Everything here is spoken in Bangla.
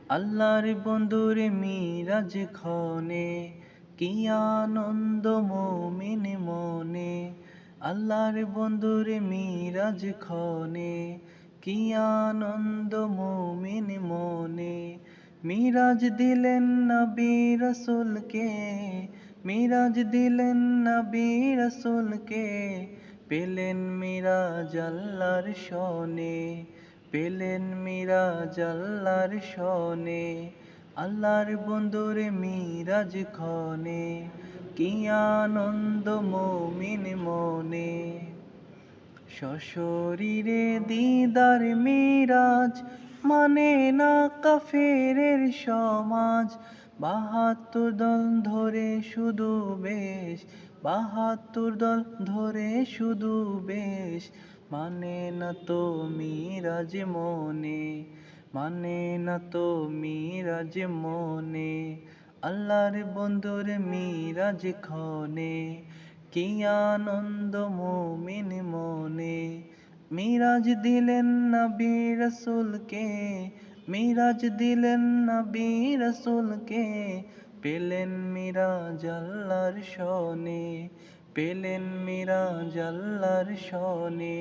আল্লাহর বন্ধুর মিরাজ ক্ষণে কি আনন্দ মুমিন মনে। আল্লাহর বন্ধুর মিরাজ ক্ষণে কি আনন্দ মুমিন মনে। মিরাজ দিলেন নবী রাসূলকে, মিরাজ দিলেন নবী রাসূলকে, পেলেন মিরাজ আল্লাহর শনে, পেলেন মিরাজ আল্লাহর শনে। আল্লাহর বন্ধুর মিরাজ ক্ষণে কি আনন্দ মুমিন মনে। সশরীরে দিদার মিরাজ মানে না কাফেরের সমাজ। ৭২ দল ধরে শুধু বেশ, ৭২ দল ধরে শুধু বেশ, মানে না তো মিরাজ মনে, মানে না তো মিরাজ মনে। আল্লাহর বন্ধুর মিরাজ ক্ষণে কি আনন্দ মুমিন মনে। মিরাজ দিলেন নবী রাসূলকে, মিরাজ দিলেন নবী রাসূলকে, পেলেন মিরাজ আল্লাহর শনে, পেলেন মিরাজ আল্লাহর শনে।